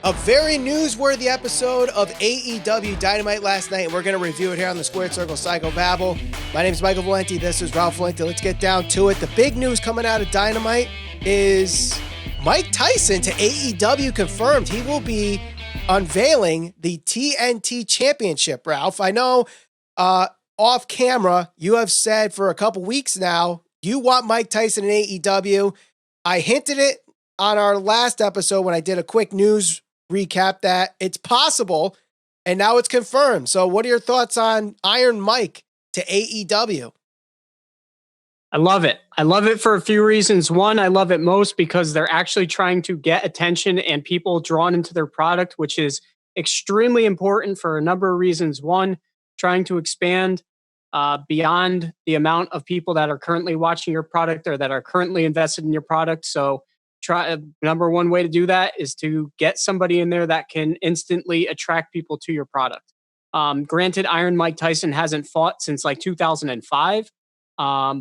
A very newsworthy episode of AEW Dynamite last night, and we're going to review it here on the Squared Circle Psycho Babble. My name is Michael Valenti. This is Ralph Valenti. Let's get down to it. The big news coming out of Dynamite is Mike Tyson to AEW confirmed. He will be unveiling the TNT Championship, Ralph. I know off camera, you have said for a couple weeks now, you want Mike Tyson in AEW. I hinted it on our last episode when I did a quick news recap that it's possible, and now it's confirmed. So what are your thoughts on Iron Mike to AEW? I love it. I love it for a few reasons. One, I love it most because they're actually trying to get attention and people drawn into their product, which is extremely important for a number of reasons. One, trying to expand beyond the amount of people that are currently watching your product or that are currently invested in your product. So number one way to do that is to get somebody in there that can instantly attract people to your product. Granted, Iron Mike Tyson hasn't fought since like 2005,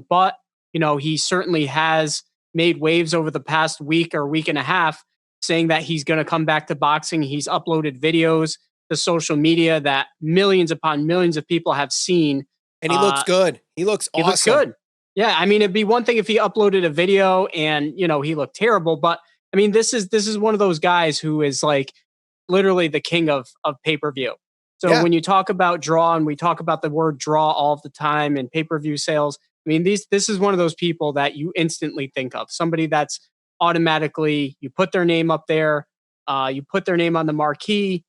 but he certainly has made waves over the past week or week and a half, saying that he's going to come back to boxing. He's uploaded videos to social media that millions upon millions of people have seen, and he looks good. He looks awesome. He looks good. Yeah, I mean, it'd be one thing if he uploaded a video and, he looked terrible. But, I mean, this is one of those guys who is like literally the king of pay-per-view. So when you talk about draw, and we talk about the word draw all the time and pay-per-view sales, I mean, this is one of those people that you instantly think of. Somebody that's automatically, you put their name up there, you put their name on the marquee.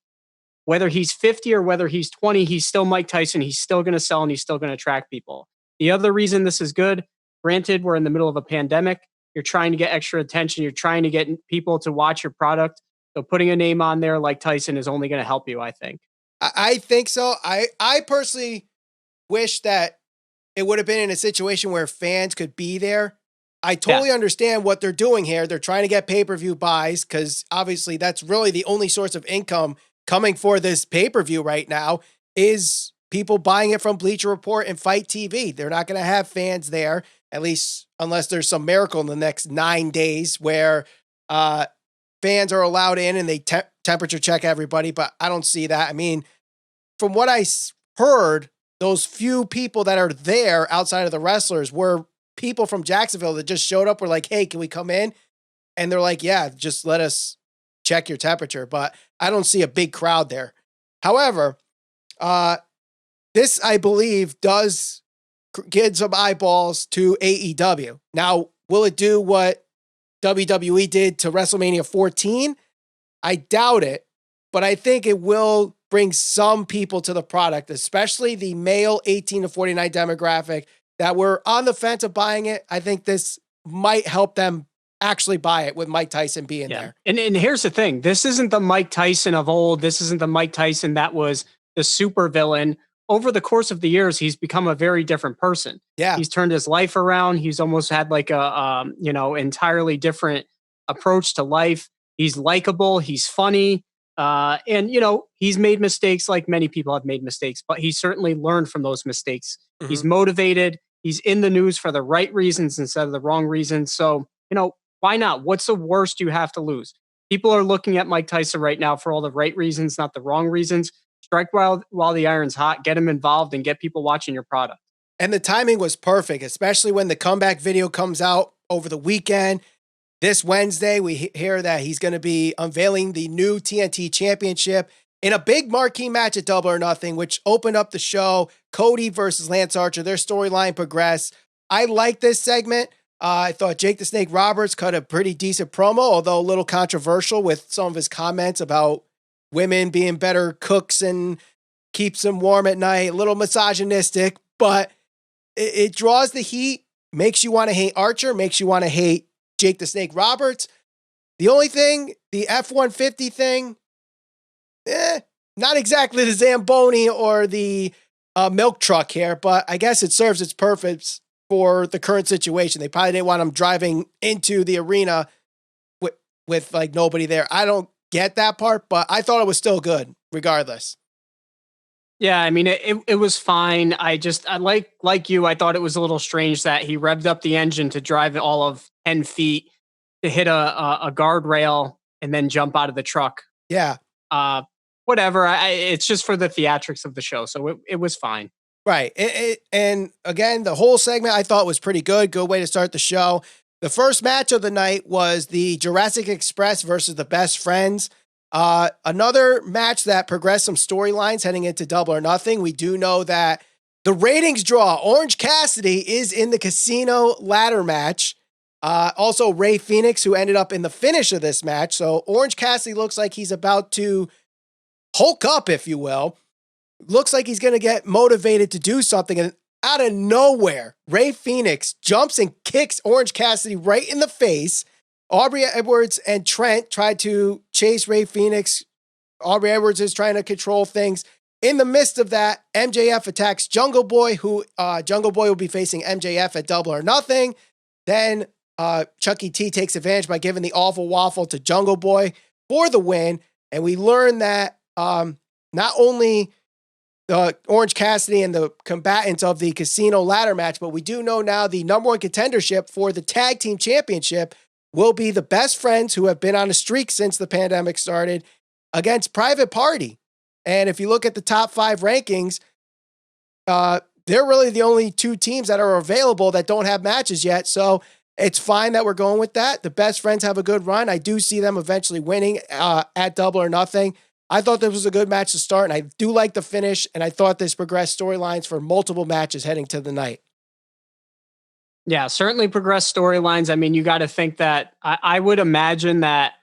Whether he's 50 or whether he's 20, he's still Mike Tyson. He's still going to sell and he's still going to attract people. The other reason this is good, granted, we're in the middle of a pandemic. You're trying to get extra attention. You're trying to get people to watch your product. So putting a name on there like Tyson is only going to help you, I think. I think so. I personally wish that it would have been in a situation where fans could be there. I totally understand what they're doing here. They're trying to get pay-per-view buys because obviously that's really the only source of income coming for this pay-per-view right now is people buying it from Bleacher Report and Fight TV. They're not going to have fans there, at least unless there's some miracle in the next 9 days where fans are allowed in and they temperature check everybody. But I don't see that. I mean, from what I heard, those few people that are there outside of the wrestlers were people from Jacksonville that just showed up, were like, hey, can we come in? And they're like, yeah, just let us check your temperature. But I don't see a big crowd there. However, this, I believe, does get some eyeballs to AEW. Now, will it do what WWE did to WrestleMania 14? I doubt it, but I think it will bring some people to the product, especially the male 18 to 49 demographic that were on the fence of buying it. I think this might help them actually buy it with Mike Tyson being there. And here's the thing. This isn't the Mike Tyson of old. This isn't the Mike Tyson that was the super villain. Over the course of the years, he's become a very different person. Yeah. He's turned his life around. He's almost had like a, entirely different approach to life. He's likable. He's funny. And he's made mistakes like many people have made mistakes, but he certainly learned from those mistakes. Mm-hmm. He's motivated. He's in the news for the right reasons instead of the wrong reasons. So, why not? What's the worst you have to lose? People are looking at Mike Tyson right now for all the right reasons, not the wrong reasons. Strike while the iron's hot, get him involved and get people watching your product. And the timing was perfect, especially when the comeback video comes out over the weekend. This Wednesday, we hear that he's going to be unveiling the new TNT Championship in a big marquee match at Double or Nothing, which opened up the show. Cody versus Lance Archer, their storyline progressed. I like this segment. I thought Jake the Snake Roberts cut a pretty decent promo, although a little controversial with some of his comments about women being better cooks and keeps them warm at night, a little misogynistic, but it draws the heat, makes you want to hate Archer, makes you want to hate Jake the Snake Roberts. The only thing, the F-150 thing, not exactly the Zamboni or the milk truck here, but I guess it serves its purpose for the current situation. They probably didn't want him driving into the arena with like nobody there. I don't get that part, but I thought it was still good regardless. Yeah, I mean, it was fine. I like you, I thought it was a little strange that he revved up the engine to drive all of 10 feet to hit a guardrail and then jump out of the truck. Yeah. Whatever. It's just for the theatrics of the show. So it was fine. Right. And again, the whole segment I thought was pretty good. Good way to start the show. The first match of the night was the Jurassic Express versus the Best Friends. Another match that progressed some storylines heading into Double or Nothing. We do know that the ratings draw, Orange Cassidy is in the casino ladder match. Also Rey Fenix, who ended up in the finish of this match. So Orange Cassidy looks like he's about to Hulk up, if you will. Looks like he's going to get motivated to do something. And out of nowhere, Rey Fenix jumps and kicks Orange Cassidy right in the face. Aubrey Edwards and Trent tried to chase Rey Fenix. Aubrey Edwards is trying to control things. In the midst of that, MJF attacks Jungle Boy, who Jungle Boy will be facing MJF at Double or Nothing. Then Chucky T takes advantage by giving the awful waffle to Jungle Boy for the win. And we learn that not only Orange Cassidy and the combatants of the casino ladder match, but we do know now the number one contendership for the Tag Team Championship will be the Best Friends, who have been on a streak since the pandemic started, against Private Party. And if you look at the top 5 rankings, they're really the only 2 teams that are available that don't have matches yet. So it's fine that we're going with that. The Best Friends have a good run. I do see them eventually winning at Double or Nothing. I thought this was a good match to start, and I do like the finish, and I thought this progressed storylines for multiple matches heading to the night. Yeah, certainly progressed storylines. I mean, you got to think that I would imagine that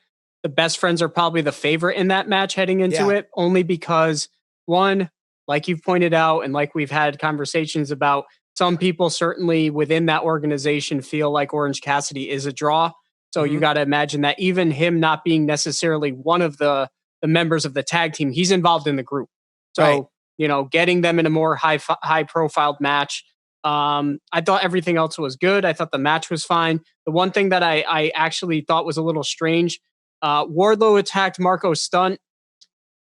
the Best Friends are probably the favorite in that match heading into it, only because, one, like you've pointed out, and like we've had conversations about, some people certainly within that organization feel like Orange Cassidy is a draw. So you got to imagine that even him not being necessarily one of the members of the tag team, he's involved in the group. So, you know, getting them in a more high profile match. I thought everything else was good. I thought the match was fine. The one thing that I actually thought was a little strange, Wardlow attacked Marco Stunt,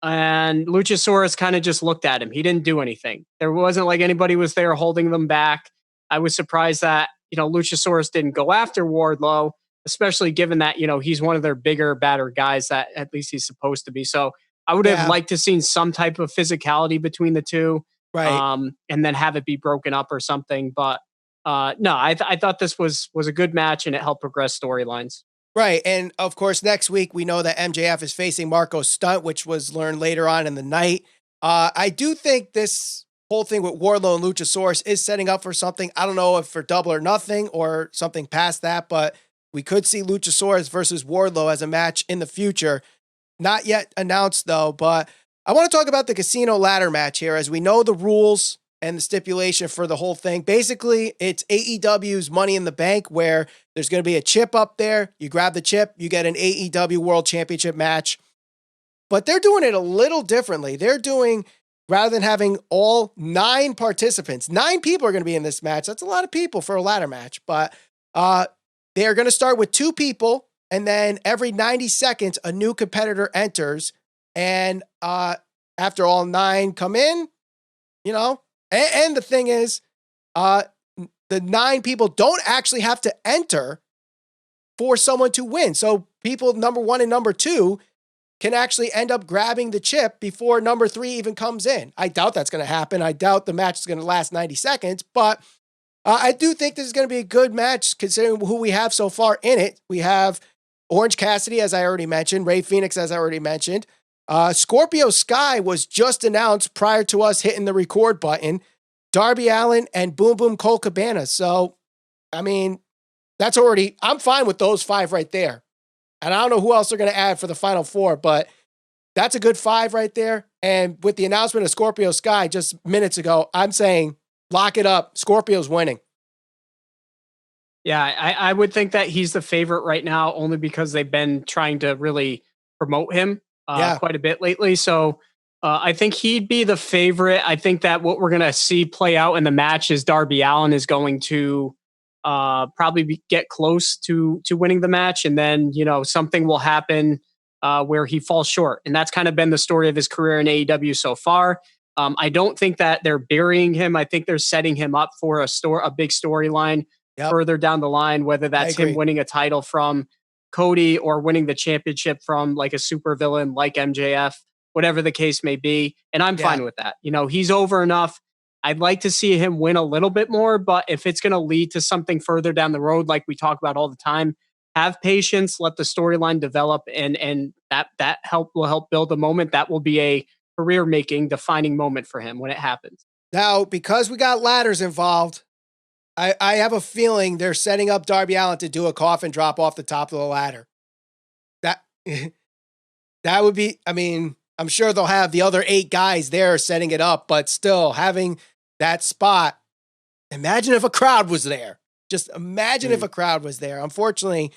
and Luchasaurus kind of just looked at him. He didn't do anything. There wasn't like anybody was there holding them back. I was surprised that, you know, Luchasaurus didn't go after Wardlow, especially given that, you know, he's one of their bigger, badder guys that at least he's supposed to be. So I would have liked to seen some type of physicality between the two, and then have it be broken up or something. But no, I thought this was a good match, and it helped progress storylines. Right. And of course, next week, we know that MJF is facing Marco Stunt, which was learned later on in the night. I do think this whole thing with Wardlow and Luchasaurus is setting up for something. I don't know if for Double or Nothing or something past that, but we could see Luchasaurus versus Wardlow as a match in the future. Not yet announced, though, but I want to talk about the casino ladder match here, as we know the rules and the stipulation for the whole thing. Basically, it's AEW's Money in the Bank, where there's going to be a chip up there. You grab the chip, you get an AEW World Championship match. But they're doing it a little differently. They're doing, rather than having all 9 participants, 9 people are going to be in this match. That's a lot of people for a ladder match. But they are going to start with 2 people, and then every 90 seconds, a new competitor enters. And after all 9 come in, you know, and the thing is, the 9 people don't actually have to enter for someone to win. So people number 1 and number 2 can actually end up grabbing the chip before number 3 even comes in. I doubt that's going to happen. I doubt the match is going to last 90 seconds, but I do think this is going to be a good match considering who we have so far in it. We have Orange Cassidy, as I already mentioned, Rey Fenix, as I already mentioned. Scorpio Sky was just announced prior to us hitting the record button. Darby Allin and Boom Boom Cole Cabana. So, I mean, that's already, I'm fine with those 5 right there. And I don't know who else they're going to add for the final 4, but that's a good 5 right there. And with the announcement of Scorpio Sky just minutes ago, I'm saying lock it up. Scorpio's winning. Yeah, I would think that he's the favorite right now, only because they've been trying to really promote him quite a bit lately. So I think he'd be the favorite. I think that what we're going to see play out in the match is Darby Allin is going to probably get close to winning the match. And then, you know, something will happen where he falls short. And that's kind of been the story of his career in AEW so far. I don't think that they're burying him. I think they're setting him up for a big storyline further down the line, whether that's him winning a title from Cody or winning the championship from like a supervillain like MJF, whatever the case may be. And I'm fine with that. He's over enough. I'd like to see him win a little bit more, but if it's going to lead to something further down the road, like we talk about all the time, have patience, let the storyline develop, and that will help build a moment that will be a career-making, defining moment for him when it happens. Now, because we got ladders involved, I have a feeling they're setting up Darby Allin to do a coffin drop off the top of the ladder. That would be, I'm sure they'll have the other 8 guys there setting it up, but still having that spot. Imagine if a crowd was there. Just imagine if a crowd was there. Unfortunately,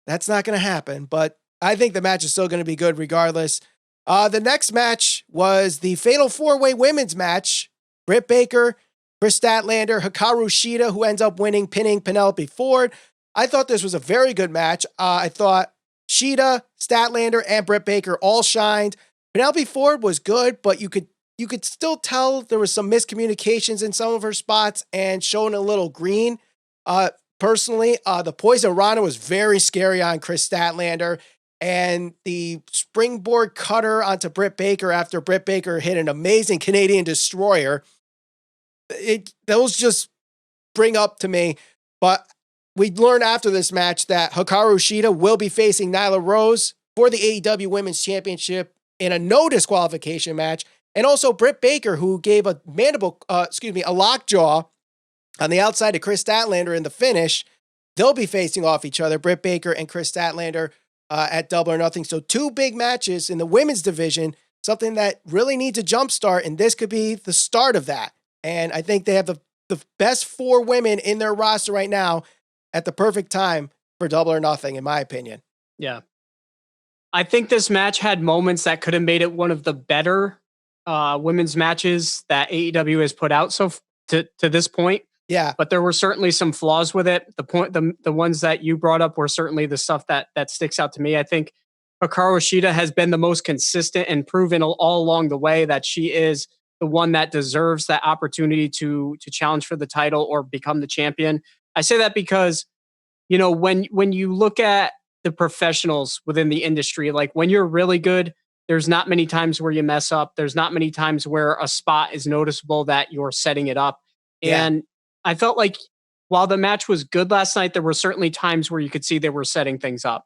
that's not going to happen, but I think the match is still going to be good regardless. The next match was the Fatal 4-Way Women's match. Britt Baker, Kris Statlander, Hikaru Shida, who ends up winning, pinning Penelope Ford. I thought this was a very good match. I thought Shida, Statlander, and Britt Baker all shined. Penelope Ford was good, but you could still tell there was some miscommunications in some of her spots and showing a little green. Personally, the Poison Rana was very scary on Kris Statlander, and the springboard cutter onto Britt Baker after Britt Baker hit an amazing Canadian Destroyer. Those just bring up to me, but we learned after this match that Hikaru Shida will be facing Nyla Rose for the AEW Women's Championship in a no disqualification match. And also Britt Baker, who gave a lockjaw on the outside of Kris Statlander in the finish. They'll be facing off each other, Britt Baker and Kris Statlander at Double or Nothing. So 2 big matches in the women's division, something that really needs a jumpstart, and this could be the start of that. And I think they have the best 4 women in their roster right now at the perfect time for Double or Nothing, in my opinion. Yeah. I think this match had moments that could have made it one of the better women's matches that AEW has put out to this point. Yeah. But there were certainly some flaws with it. The ones that you brought up were certainly the stuff that sticks out to me. I think Hikaru Shida has been the most consistent and proven all along the way that she is the one that deserves that opportunity to challenge for the title or become the champion. I say that because, when you look at the professionals within the industry, like when you're really good, there's not many times where you mess up. There's not many times where a spot is noticeable that you're setting it up. Yeah. And I felt like while the match was good last night, there were certainly times where you could see they were setting things up.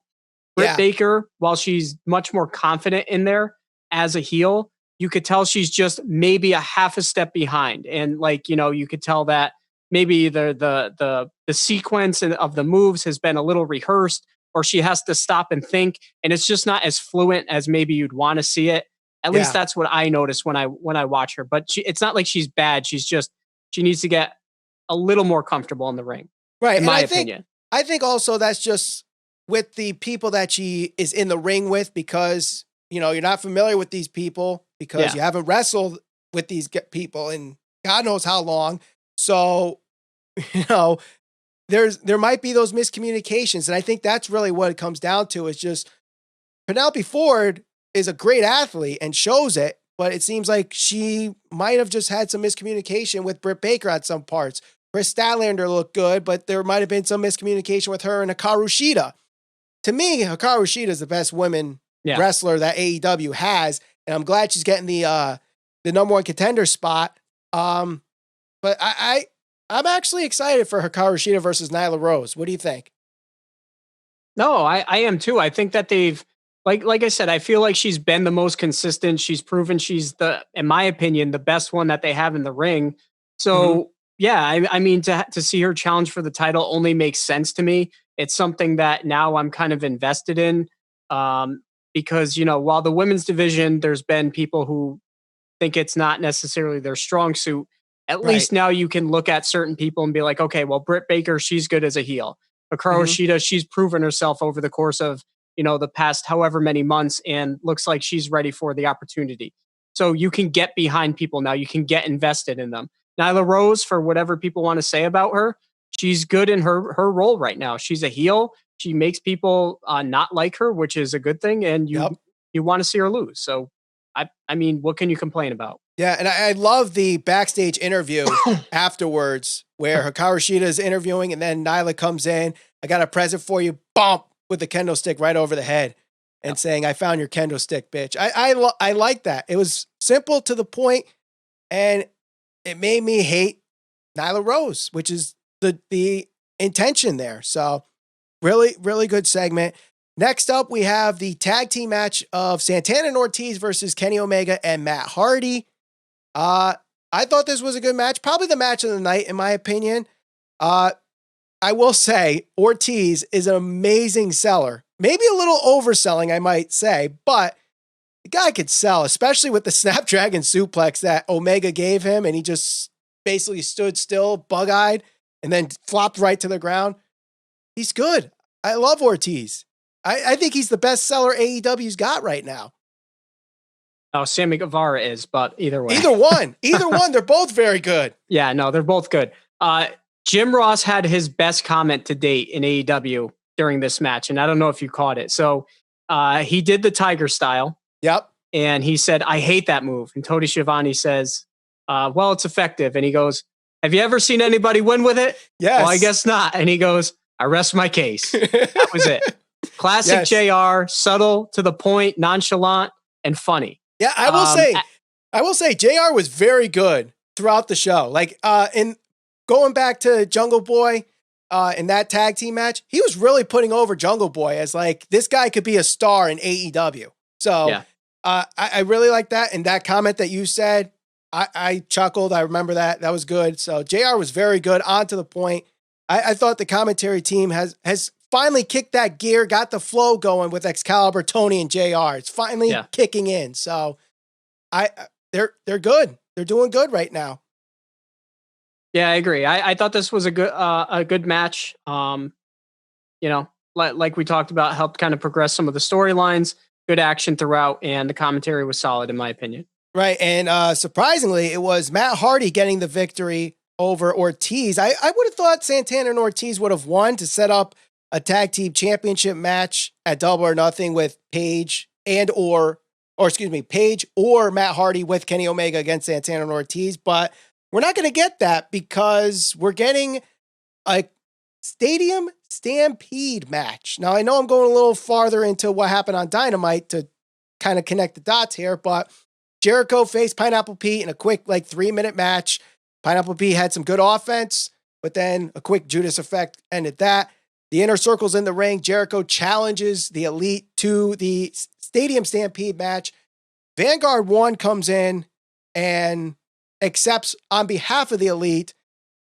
Britt Baker, while she's much more confident in there as a heel, you could tell she's just maybe a half a step behind. And you could tell that maybe the sequence of the moves has been a little rehearsed, or she has to stop and think, and it's just not as fluent as maybe you'd want to see it. At least that's what I noticed when I watch her. But it's not like she's bad. She needs to get a little more comfortable in the ring. Right. In my opinion. I think also that's just with the people that she is in the ring with, because, you're not familiar with these people because you haven't wrestled with these people in God knows how long. So, there might be those miscommunications. And I think that's really what it comes down to, is just Penelope Ford is a great athlete and shows it, but it seems like she might have just had some miscommunication with Britt Baker at some parts. Kris Statlander looked good, but there might have been some miscommunication with her and Hikaru Shida. To me, Hikaru Shida is the best women wrestler that AEW has, and I'm glad she's getting the number 1 contender spot. But I'm actually excited for Hikaru Shida versus Nyla Rose. What do you think? No, I am too. I think that they've, like I said, I feel like she's been the most consistent. She's proven she's in my opinion, the best one that they have in the ring. So to see her challenge for the title only makes sense to me. It's something that now I'm kind of invested in, because, while the women's division, there's been people who think it's not necessarily their strong suit. At least now you can look at certain people and be like, okay, well, Britt Baker, she's good as a heel. Hikaru Shida, she's proven herself over the course of, the past however many months, and looks like she's ready for the opportunity. So you can get behind people now. You can get invested in them. Nyla Rose, for whatever people want to say about her, she's good in her role right now. She's a heel. She makes people not like her, which is a good thing. And you want to see her lose. So, I mean, what can you complain about? Yeah, and I love the backstage interview afterwards where Hikaru Shida is interviewing, and then Nyla comes in. I got a present for you, bump, with the kendo stick right over the head and saying, "I found your kendo stick, bitch." I like that. It was simple to the point, and it made me hate Nyla Rose, which is the intention there. So really, really good segment. Next up, we have the tag team match of Santana and Ortiz versus Kenny Omega and Matt Hardy. I thought this was a good match, probably the match of the night, in my opinion. I will say Ortiz is an amazing seller. Maybe a little overselling, I might say, but the guy could sell, especially with the Snapdragon suplex that Omega gave him, and he just basically stood still, bug-eyed, and then flopped right to the ground. He's good. I love Ortiz. I think he's the best seller AEW's got right now. Oh, Sammy Guevara is, but either way. Either one. They're both very good. Yeah, no, they're both good. Jim Ross had his best comment to date in AEW during this match, and I don't know if you caught it. So he did the Tiger style. Yep. And he said, "I hate that move." And Tony Schiavone says, "Well, it's effective." And he goes, "Have you ever seen anybody win with it?" Yes. "Well, I guess not." And he goes, "I rest my case." That was it. Classic JR, subtle, to the point, nonchalant, and funny. Yeah, I will say JR was very good throughout the show. Like in going back to Jungle Boy in that tag team match, he was really putting over Jungle Boy as like, this guy could be a star in AEW. So I really like that. And that comment that you said, I chuckled. I remember that. That was good. So JR was very good, on to the point. I thought the commentary team has finally kicked that gear, got the flow going with Excalibur, Tony, and JR. It's finally kicking in. So they're good. They're doing good right now. Yeah, I agree. I thought this was a good match. Like we talked about, helped kind of progress some of the storylines. Good action throughout, and the commentary was solid, in my opinion. Right, and surprisingly, it was Matt Hardy getting the victory over Ortiz. I would have thought Santana and Ortiz would have won to set up a tag team championship match at Double or Nothing with Paige or Matt Hardy with Kenny Omega against Santana and Ortiz, but we're not going to get that because we're getting a Stadium Stampede match. Now, I know I'm going a little farther into what happened on Dynamite to kind of connect the dots here, but Jericho faced Pineapple Pete in a quick 3-minute match. Pineapple Pete had some good offense, but then a quick Judas effect ended that. The Inner Circle's in the ring. Jericho challenges the Elite to the Stadium Stampede match. Vanguard 1 comes in and accepts on behalf of the Elite.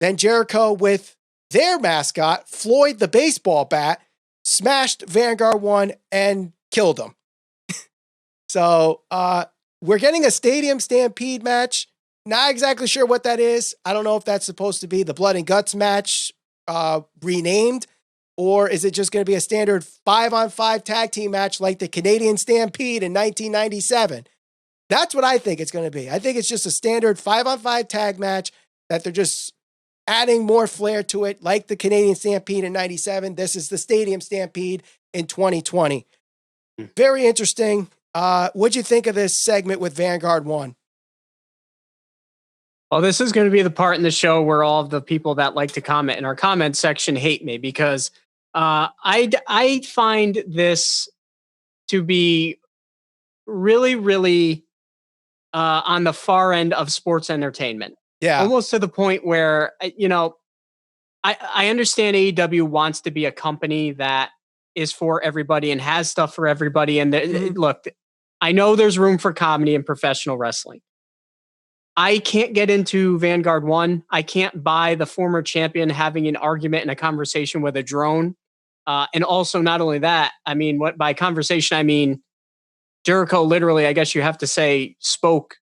Then Jericho, with their mascot, Floyd the baseball bat, smashed Vanguard 1 and killed him. So we're getting a Stadium Stampede match. Not exactly sure what that is. I don't know if that's supposed to be the Blood and Guts match renamed, or is it just going to be a standard 5-on-5 tag team match like the Canadian Stampede in 1997? That's what I think it's going to be. I think it's just a standard 5-on-5 tag match that they're just adding more flair to it, like the Canadian Stampede in 97. This is the Stadium Stampede in 2020. Very interesting. What'd you think of this segment with Vanguard 1? Well, this is going to be the part in the show where all of the people that like to comment in our comment section hate me, because I find this to be really, really on the far end of sports entertainment. Yeah. Almost to the point where, I understand AEW wants to be a company that is for everybody and has stuff for everybody. And look, I know there's room for comedy in professional wrestling. I can't get into Vanguard 1. I can't buy the former champion having an argument and a conversation with a drone. And also, not only that, I mean, what by conversation, I mean, Jericho literally, I guess you have to say, spoke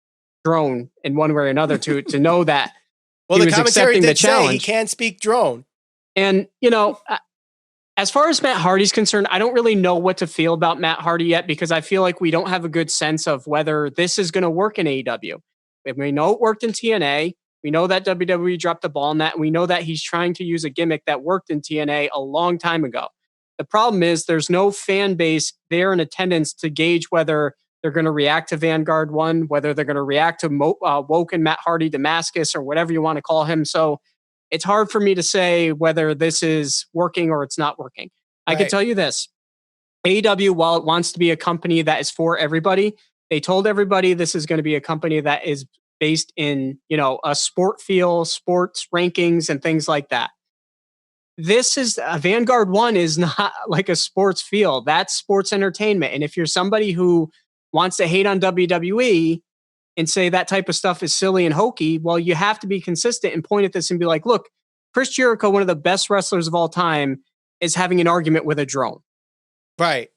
drone in one way or another to know that well, he the was commentary accepting did the challenge. say he can speak drone. And, as far as Matt Hardy's concerned, I don't really know what to feel about Matt Hardy yet, because I feel like we don't have a good sense of whether this is going to work in AEW. We know it worked in TNA. We know that WWE dropped the ball on that. And we know that he's trying to use a gimmick that worked in TNA a long time ago. The problem is there's no fan base there in attendance to gauge whether they're going to react to Vanguard 1, whether they're going to react to Woken Matt Hardy Damascus or whatever you want to call him. So it's hard for me to say whether this is working or it's not working. I can tell you this. AEW, while it wants to be a company that is for everybody, they told everybody this is going to be a company that is based in, a sport feel, sports rankings and things like that. This is Vanguard 1 is not like a sports feel. That's sports entertainment. And if you're somebody who wants to hate on WWE and say that type of stuff is silly and hokey, well, you have to be consistent and point at this and be like, look, Chris Jericho, one of the best wrestlers of all time, is having an argument with a drone. Right.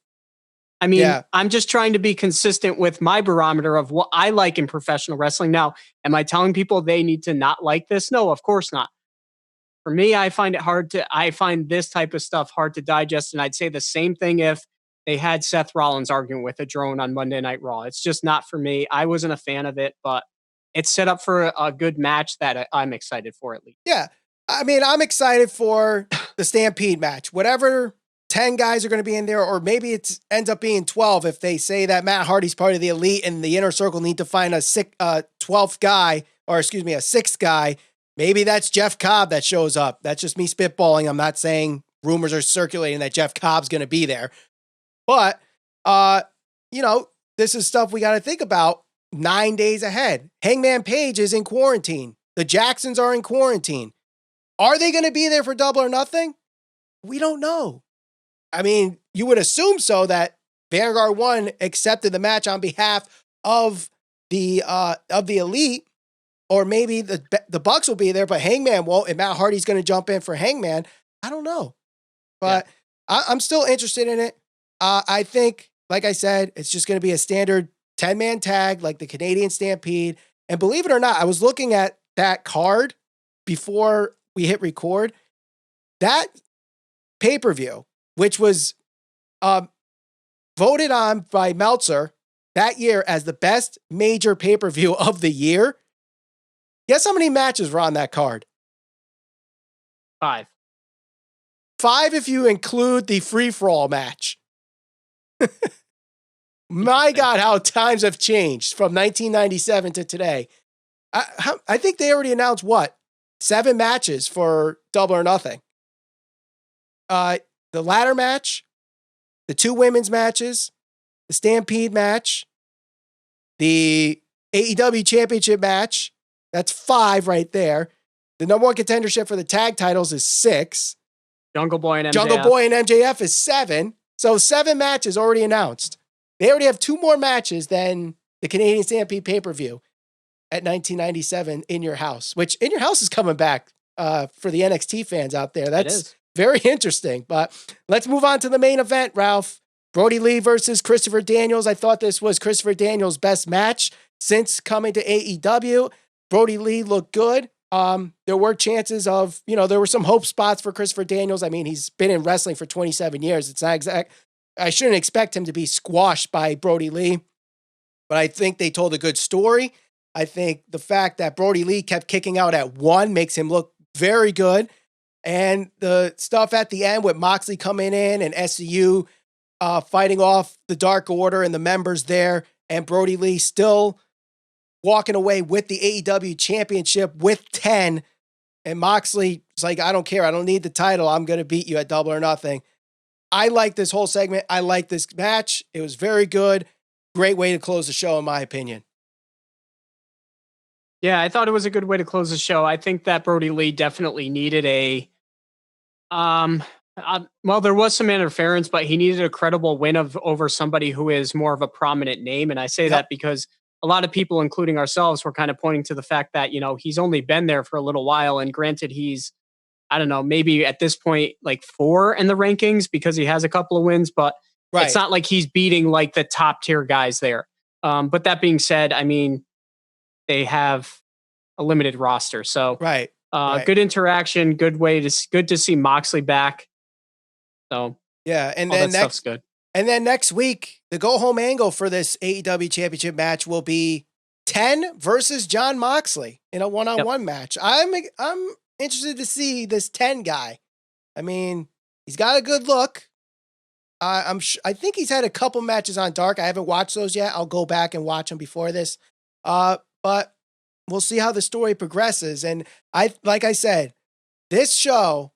I mean, I'm just trying to be consistent with my barometer of what I like in professional wrestling. Now, am I telling people they need to not like this? No, of course not. For me, I find this type of stuff hard to digest. And I'd say the same thing if they had Seth Rollins arguing with a drone on Monday Night Raw. It's just not for me. I wasn't a fan of it, but it's set up for a good match that I'm excited for at least. Yeah. I mean, I'm excited for the Stampede match. Whatever 10 guys are going to be in there, or maybe it ends up being 12 if they say that Matt Hardy's part of the Elite and the Inner Circle need to find a 12th guy, or excuse me, a 6th guy. Maybe that's Jeff Cobb that shows up. That's just me spitballing. I'm not saying rumors are circulating that Jeff Cobb's going to be there. But, this is stuff we got to think about 9 days ahead. Hangman Page is in quarantine. The Jacksons are in quarantine. Are they going to be there for Double or Nothing? We don't know. I mean, you would assume so, that Vanguard 1 accepted the match on behalf of the Elite, or maybe the Bucks will be there, but Hangman won't, and Matt Hardy's going to jump in for Hangman. I don't know. But I'm still interested in it. I think, like I said, it's just going to be a standard 10-man tag like the Canadian Stampede. And believe it or not, I was looking at that card before we hit record. That pay-per-view, which was voted on by Meltzer that year as the best major pay-per-view of the year. Guess how many matches were on that card? 5. 5 if you include the free-for-all match. My God, how times have changed from 1997 to today. I think they already announced 7 matches for Double or Nothing. The ladder match, the 2 women's matches, the Stampede match, the AEW Championship match. That's 5 right there. The number 1 contendership for the tag titles is 6. Jungle Boy and MJF. Jungle Boy and MJF is 7. So 7 matches already announced. They already have 2 more matches than the Canadian Stampede pay-per-view at 1997 In Your House, which In Your House is coming back for the NXT fans out there. That's very interesting. But let's move on to the main event, Ralph. Brodie Lee versus Christopher Daniels. I thought this was Christopher Daniels' best match since coming to AEW. Brodie Lee looked good. There were chances of, there were some hope spots for Christopher Daniels. I mean, he's been in wrestling for 27 years. It's not exact. I shouldn't expect him to be squashed by Brodie Lee, but I think they told a good story. I think the fact that Brodie Lee kept kicking out at 1 makes him look very good. And the stuff at the end with Moxley coming in and SCU fighting off the Dark Order and the members there, and Brodie Lee still walking away with the AEW Championship with 10. And Moxley is like, I don't care. I don't need the title. I'm going to beat you at Double or Nothing. I like this whole segment. I like this match. It was very good. Great way to close the show, in my opinion. Yeah, I thought it was a good way to close the show. I think that Brodie Lee definitely needed well, there was some interference, but he needed a credible win over somebody who is more of a prominent name. And I say that because a lot of people, including ourselves, were kind of pointing to the fact that, he's only been there for a little while. And granted, he's, I don't know, maybe at this point, like 4 in the rankings because he has a couple of wins, but it's not like he's beating like the top tier guys there. But that being said, I mean, they have a limited roster. So good interaction, good to see Moxley back. So yeah. And then stuff's good. And then next week, the go-home angle for this AEW Championship match will be 10 versus Jon Moxley in a one-on-one match. I'm interested to see this 10 guy. I mean, he's got a good look. I think he's had a couple matches on Dark. I haven't watched those yet. I'll go back and watch them before this. But we'll see how the story progresses. And like I said, this show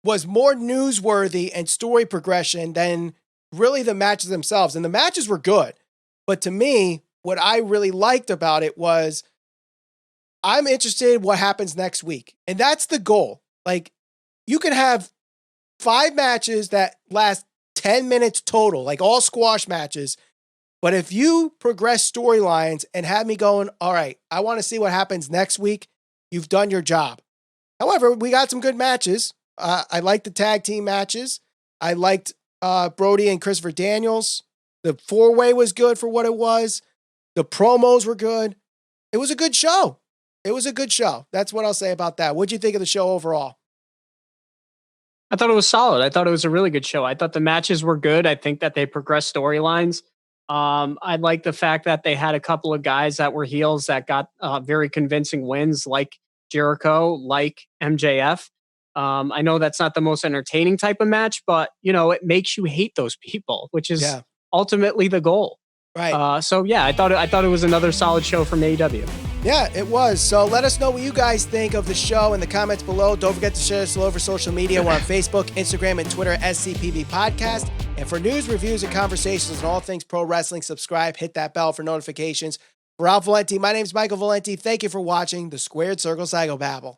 was more newsworthy and story progression than really the matches themselves. And the matches were good. But to me, what I really liked about it was I'm interested in what happens next week. And that's the goal. Like, you can have 5 matches that last 10 minutes total, like all squash matches. But if you progress storylines and have me going, all right, I want to see what happens next week, you've done your job. However, we got some good matches. I liked the tag team matches. I liked Brodie and Christopher Daniels. The 4-way was good for what it was. The promos were good. It was a good show. It was a good show. That's what I'll say about that. What'd you think of the show overall? I thought it was solid. I thought it was a really good show. I thought the matches were good. I think that they progressed storylines. I like the fact that they had a couple of guys that were heels that got very convincing wins, like Jericho, like MJF. I know that's not the most entertaining type of match, but it makes you hate those people, which is ultimately the goal. Right. So yeah, I thought it was another solid show from AEW. Yeah, it was. So let us know what you guys think of the show in the comments below. Don't forget to share this all over social media. We're on Facebook, Instagram, and Twitter, SCPB Podcast. And for news, reviews, and conversations on all things pro wrestling, subscribe, hit that bell for notifications. For Al Valenti, my name is Michael Valenti. Thank you for watching the Squared Circle Psychobabble.